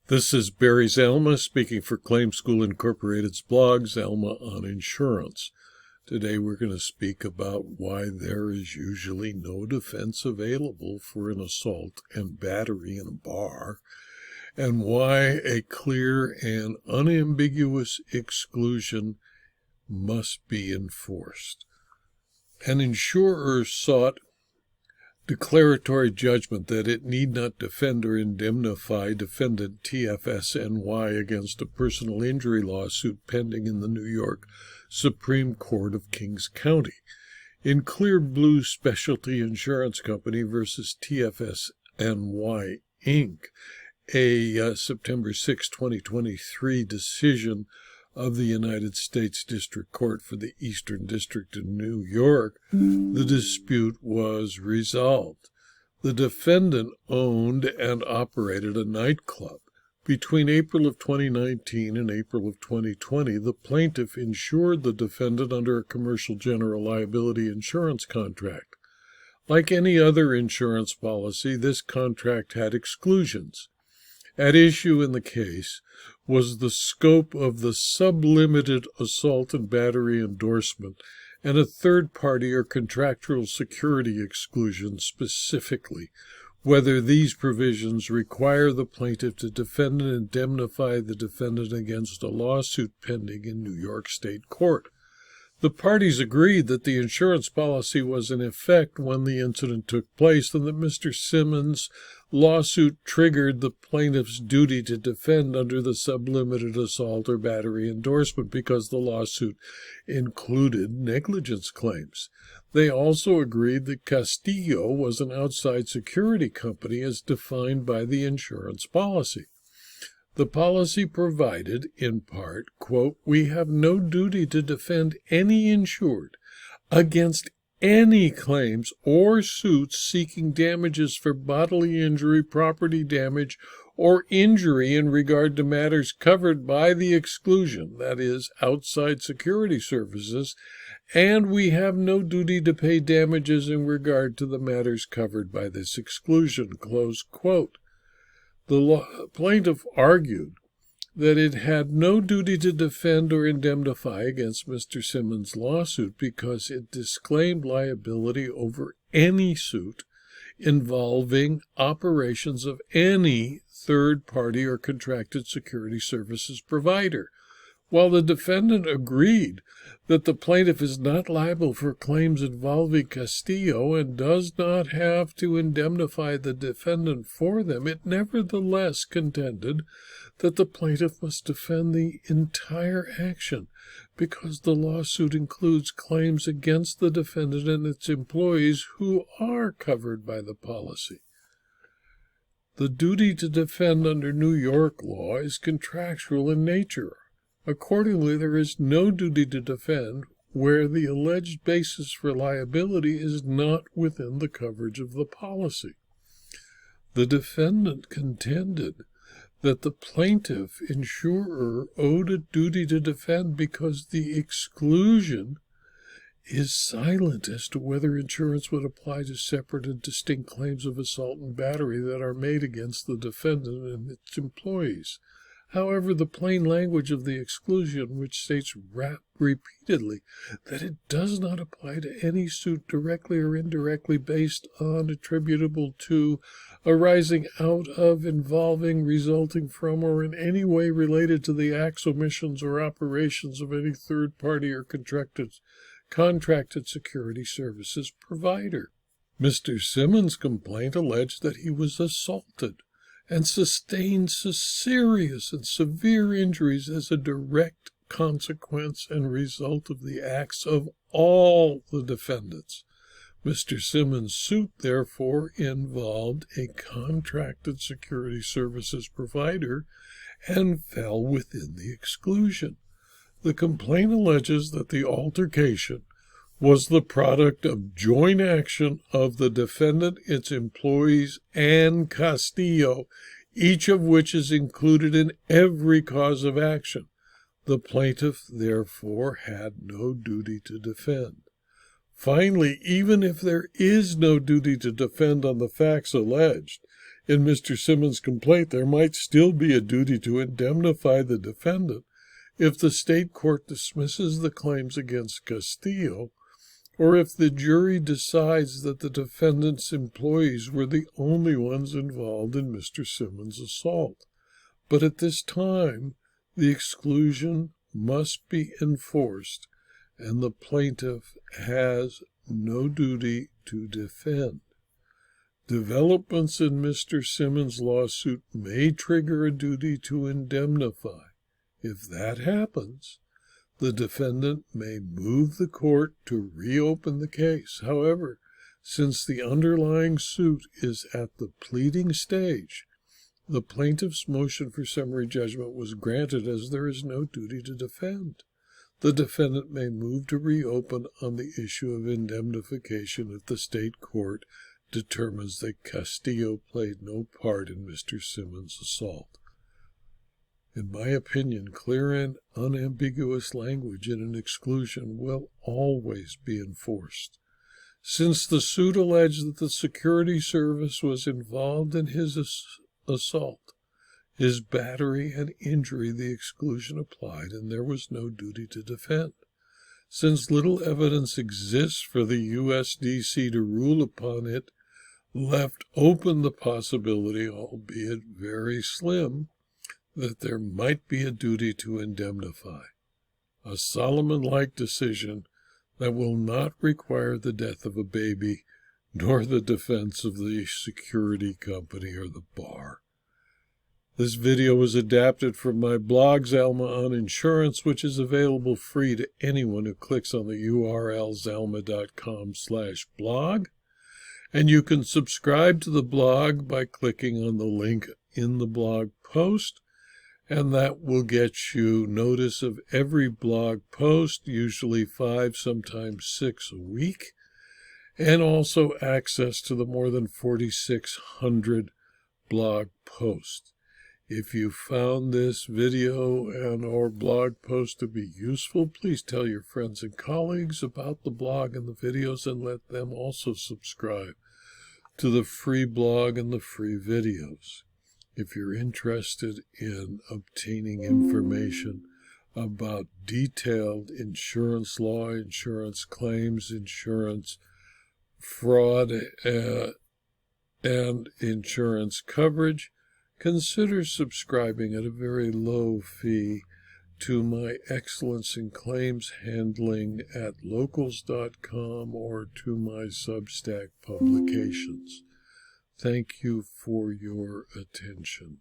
This is Barry Zalma speaking for Claim School Incorporated's blog, Zalma on Insurance. Today we're going to speak about why there is usually no defense available for an assault and battery in a bar, and why a clear and unambiguous exclusion must be enforced. An insurer sought declaratory judgment that it need not defend or indemnify defendant TFSNY against a personal injury lawsuit pending in the New York Supreme Court of Kings County. In Clear Blue Specialty Insurance Company versus TFSNY, Inc., a September 6, 2023 decision of the United States District Court for the Eastern District of New York, the dispute was resolved. The defendant owned and operated a nightclub. Between April of 2019 and April of 2020, the plaintiff insured the defendant under a commercial general liability insurance contract. Like any other insurance policy, this contract had exclusions. At issue in the case was the scope of the sublimited assault and battery endorsement and a third-party or contractual security exclusion, specifically whether these provisions require the plaintiff to defend and indemnify the defendant against a lawsuit pending in New York State Court. The parties agreed that the insurance policy was in effect when the incident took place and that Mr. Simmons' lawsuit triggered the plaintiff's duty to defend under the sublimited assault or battery endorsement because the lawsuit included negligence claims. They also agreed that Castillo was an outside security company as defined by the insurance policy. The policy provided, in part, quote, "We have no duty to defend any insured against any claims or suits seeking damages for bodily injury, property damage, or injury in regard to matters covered by the exclusion, that is, outside security services, and we have no duty to pay damages in regard to the matters covered by this exclusion," close quote. The plaintiff argued that it had no duty to defend or indemnify against Mr. Simmons' lawsuit because it disclaimed liability over any suit involving operations of any third-party or contracted security services provider, while the defendant agreed that the plaintiff is not liable for claims involving Castillo and does not have to indemnify the defendant for them. It nevertheless contended that the plaintiff must defend the entire action because the lawsuit includes claims against the defendant and its employees who are covered by the policy. The duty to defend under New York law is contractual in nature. Accordingly, there is no duty to defend where the alleged basis for liability is not within the coverage of the policy. The defendant contended that the plaintiff insurer owed a duty to defend because the exclusion is silent as to whether insurance would apply to separate and distinct claims of assault and battery that are made against the defendant and its employees. However, the plain language of the exclusion, which states repeatedly that it does not apply to any suit directly or indirectly based on, attributable to, arising out of, involving, resulting from, or in any way related to the acts, omissions, or operations of any third party or contracted security services provider. Mr. Simmons' complaint alleged that he was assaulted and sustained serious and severe injuries as a direct consequence and result of the acts of all the defendants. Mr. Simmons' suit, therefore, involved a contracted security services provider and fell within the exclusion. The complaint alleges that the altercation was the product of joint action of the defendant, its employees, and Castillo, each of which is included in every cause of action. The plaintiff, therefore, had no duty to defend. Finally, even if there is no duty to defend on the facts alleged, In Mr. Simmons' complaint, there might still be a duty to indemnify the defendant if the state court dismisses the claims against Castillo, or if the jury decides that the defendant's employees were the only ones involved in Mr. Simmons' assault. But at this time, the exclusion must be enforced, and the plaintiff has no duty to defend. Developments in Mr. Simmons' lawsuit may trigger a duty to indemnify. If that happens, the defendant may move the court to reopen the case. However, since the underlying suit is at the pleading stage, the plaintiff's motion for summary judgment was granted as there is no duty to defend. The defendant may move to reopen on the issue of indemnification if the state court determines that Castillo played no part in Mr. Simmons' assault. In my opinion, clear and unambiguous language in an exclusion will always be enforced. Since the suit alleged that the security service was involved in his assault, his battery and injury, the exclusion applied, and there was no duty to defend. Since little evidence exists for the USDC to rule upon it, left open the possibility, albeit very slim, that there might be a duty to indemnify. A Solomon-like decision that will not require the death of a baby, nor the defense of the security company or the bar. This video was adapted from my blog's Alma on Insurance, which is available free to anyone who clicks on the URL zalma.com/blog. And you can subscribe to the blog by clicking on the link in the blog post, and that will get you notice of every blog post, usually 5, sometimes 6 a week, and also access to the more than 4,600 blog posts. If you found this video and or blog post to be useful, please tell your friends and colleagues about the blog and the videos, and let them also subscribe to the free blog and the free videos. If you're interested in obtaining information about detailed insurance law, insurance claims, insurance fraud, and insurance coverage, consider subscribing at a very low fee to my Excellence in Claims Handling at locals.com or to my Substack publications. Thank you for your attention.